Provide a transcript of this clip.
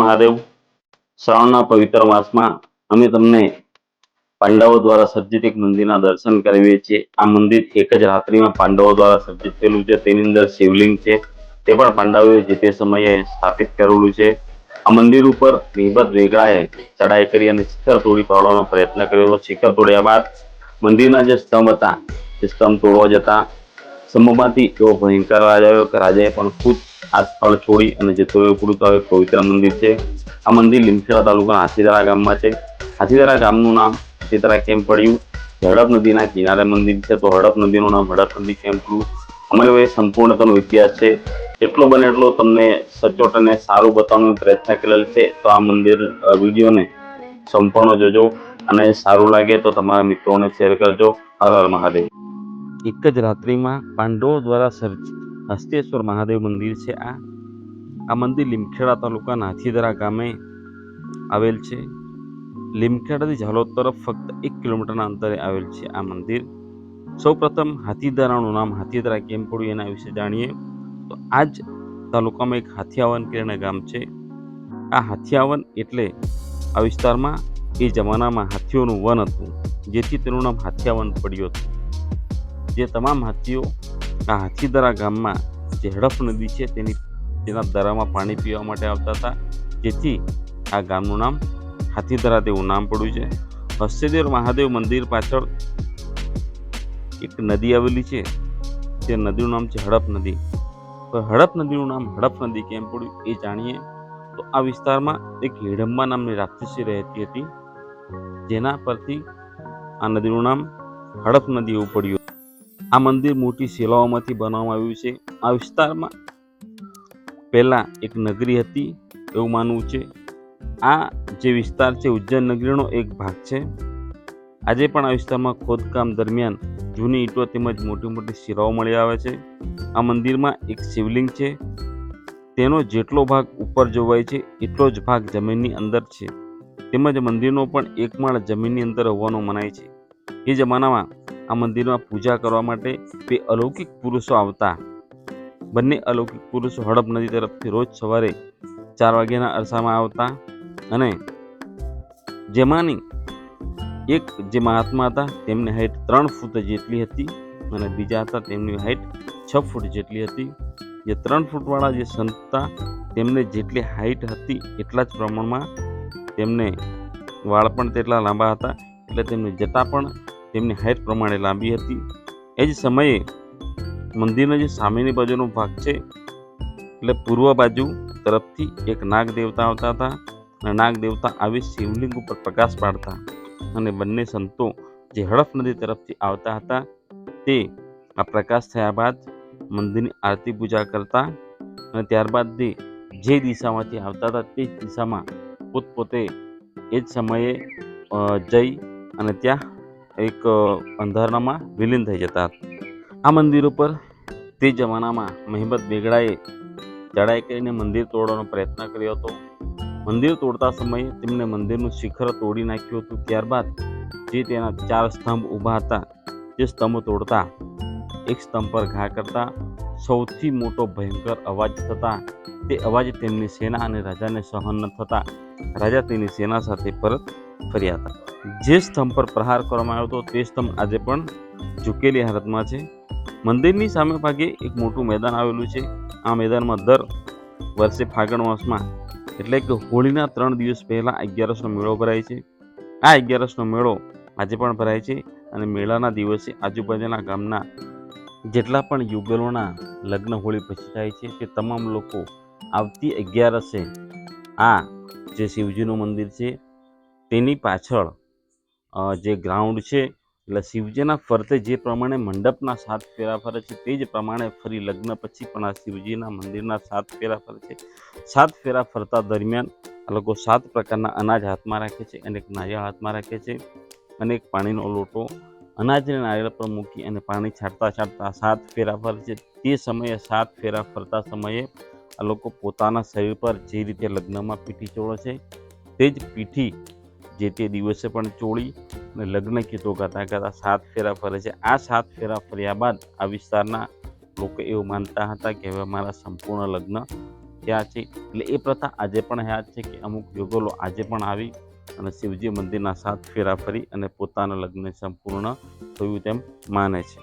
મહાદેવ. શ્રાવણના પવિત્ર માસમાં અમે તમને પાંડવો દ્વારા સર્જિત એક મંદિરના દર્શન કરાવીએ છીએ. આ મંદિર એક જ રાત્રિમાં પાંડવો દ્વારા સર્જિત થયેલું છે. તેની અંદર શિવલિંગ છે, તે પણ પાંડવોએ જે તે સમયે સ્થાપિત કરેલું છે. આ મંદિર ઉપર નિર્બત વેગળાએ ચડાઈ કરી અને શિખર તોડી પાડવાનો પ્રયત્ન કર્યો. શિખર તોડ્યા બાદ મંદિરના જે સ્તંભ હતા તે સ્તંભ તોડવા જતા સ્તંભમાંથી એવો ભયંકર અવાજ આવ્યો કે રાજાએ પણ ખુદ આ સ્થળ છોડી અને જતો રહેવું પડ્યું. તો એક પવિત્ર મંદિર છે. આ મંદિર લીમખેડા તાલુકાના હાથીદરા ગામમાં છે. હાથીદરા ગામનું નામ હાથીદરા કેમ પડ્યું? હડપ નદીના કિનારે મંદિર છે, તો હડપ નદીનું નામ હડપ નદી કેમ પડ્યું? અમારો એ સંપૂર્ણતાનો ઇતિહાસ છે. એટલો બને એટલો તમને સચોટ અને સારું બતાવવાનો પ્રયત્ન કરેલ છે. તો આ મંદિર વિડીયોને સંપૂર્ણ જોજો અને સારું લાગે તો તમારા મિત્રોને શેર કરજો. હર હર મહાદેવ. એક જ રાત્રિમાં પાંડવો દ્વારા હસ્તેશ્વર મહાદેવ મંદિર છે. આ મંદિર લીમખેડા તાલુકાના હાથીદરા ગામે આવેલ છે. લીમખેડાથી ઝાલોદ તરફ ફક્ત 1 કિલોમીટરના અંતરે આવેલ છે આ મંદિર. સૌપ્રથમ હાથીદરાનું નામ હાથીદરા કેમ પડ્યું એના વિશે જાણીએ તો આ જ તાલુકામાં એક હાથિયાવન કરીને ગામ છે. આ હાથિયાવન એટલે આ વિસ્તારમાં એ જમાનામાં હાથીઓનું વન હતું, જેથી તેનું નામ હાથિયાવન પડ્યું હતું. જે તમામ હાથીઓ આ હાથીદરા ગામમાં જે હડફ નદી છે તેના દરામાં પાણી પીવા માટે આવતા હતા, જેથી આ ગામનું નામ હાથીદરા તેવું નામ પડ્યું છે. હસ્તેશ્વર મહાદેવ મંદિર પાછળ એક નદી આવેલી છે, તે નદીનું નામ છે હડપ નદી. તો હડપ નદીનું નામ હડપ નદી કેમ પડ્યું એ જાણીએ તો આ વિસ્તારમાં એક હિડમ્બા નામની રાક્ષસી રહેતી હતી, જેના પરથી આ નદીનું નામ હડપ નદી એવું પડ્યું. આ મંદિર મોટી શિલાઓમાંથી બનાવવામાં આવ્યું છે. આ વિસ્તારમાં પહેલા એક નગરી હતી એવું માનવું છે. આ જે વિસ્તાર છે ઉજ્જૈન નગરીનો એક ભાગ છે. આજે પણ આ વિસ્તારમાં ખોદકામ દરમિયાન જૂની ઈંટો તેમજ મોટી મોટી શિલાઓ મળી આવે છે. આ મંદિરમાં એક શિવલિંગ છે, તેનો જેટલો ભાગ ઉપર જોવાય છે એટલો જ ભાગ જમીનની અંદર છે, તેમજ મંદિરનો પણ એક માળ જમીનની અંદર હોવાનું મનાય છે. એ જમાનામાં આ મંદિરમાં પૂજા કરવા માટે બે અલૌકિક પુરુષો આવતા. બંને અલૌકિક પુરુષો હડપ નદી તરફથી રોજ સવારે 4 વાગ્યાના અરસામાં આવતા અને જેમાંની એક જે મહાત્મા હતા તેમની હાઈટ 3 ફૂટ જેટલી હતી અને બીજા હતા તેમની હાઈટ 6 ફૂટ જેટલી હતી. જે 3 ફૂટવાળા જે સંત હતા તેમને જેટલી હાઈટ હતી એટલા જ પ્રમાણમાં તેમને વાળ પણ તેટલા લાંબા હતા, એટલે તેમની જટા પણ તેમની હાઈટ પ્રમાણે લાંબી હતી. એ જ સમયે મંદિરના જે સામેની બાજુનો ભાગ છે એટલે પૂર્વ બાજુ તરફથી એક નાગ દેવતા આવતા હતા અને નાગ દેવતા આવી શિવલિંગ ઉપર પ્રકાશ પાડતા અને બંને સંતો જે હડફ નદી તરફથી આવતા હતા તે આ પ્રકાશ થયા બાદ મંદિરની આરતી પૂજા કરતા અને ત્યારબાદ જે દિશામાંથી આવતા હતા તે જ દિશામાં પોતપોતે એ જ સમયે જઈ અને ત્યાં એક અંધારામાં વિલીન થઈ જતા. આ મંદિર ઉપર તે જમાનામાં મહેમદ બેગડાએ ચડાઈ કરીને મંદિર તોડવાનો પ્રયત્ન કર્યો હતો. મંદિર તોડતા સમયે તેમણે મંદિરનું શિખર તોડી નાખ્યું હતું. ત્યારબાદ જે તેના 4 સ્તંભ ઊભા હતા તે સ્તંભ તોડતા એક સ્તંભ પર ઘા કરતા સૌથી મોટો ભયંકર અવાજ થતા તે અવાજ તેમની સેના અને રાજાને સહન ન થતા રાજા તેની સેના સાથે પરત ફર્યા હતા. જે સ્તંભ પર પ્રહાર કરવામાં આવ્યો હતો તે સ્તંભ આજે પણ ઝૂકેલી હાલતમાં છે. મંદિરની સામે ભાગે એક મોટું મેદાન આવેલું છે. આ મેદાનમાં દર વર્ષે ફાગણ માસમાં એટલે કે હોળીના 3 દિવસ પહેલાં 11નો મેળો ભરાય છે. આ 11નો મેળો આજે પણ ભરાય છે અને મેળાના દિવસે આજુબાજુના ગામના જેટલા પણ યુગલોના લગ્ન હોળી પછી થાય છે તે તમામ લોકો આવતી 11સે આ જે શિવજીનું મંદિર છે તેની પાછળ જે ગ્રાઉન્ડ છે એટલે શિવજીના ફરતે જે પ્રમાણે મંડપના 7 ફેરા ફરે છે તે જ પ્રમાણે ફરી લગ્ન પછી પણ આ શિવજીના મંદિરના 7 ફેરા ફરે છે. 7 ફેરા ફરતા દરમિયાન આ લોકો 7 પ્રકારના અનાજ હાથમાં રાખે છે અને એક નારિયેળ હાથમાં રાખે છે અને એક પાણીનો લોટો અનાજને નારિયેળ પર મૂકી અને પાણી છાંટતા 7 ફેરા ફરે છે. તે સમયે 7 ફેરા ફરતા સમયે આ લોકો પોતાના શરીર પર જે રીતે લગ્નમાં પીઠી ચોળે છે તે જ પીઠી જે તે દિવસે પણ ચોળી અને લગ્ન ગીતો ગાતા ગાતા 7 ફેરા ફરે છે. આ 7 ફેરા ફર્યા બાદ આ વિસ્તારના લોકો એવું માનતા હતા કે હવે મારા સંપૂર્ણ લગ્ન થયા છે. એટલે એ પ્રથા આજે પણ યાદ છે કે અમુક યુગલો આજે પણ આવી અને શિવજી મંદિરના 7 ફેરા ફરી અને પોતાના લગ્ન સંપૂર્ણ થયું તેમ માને છે.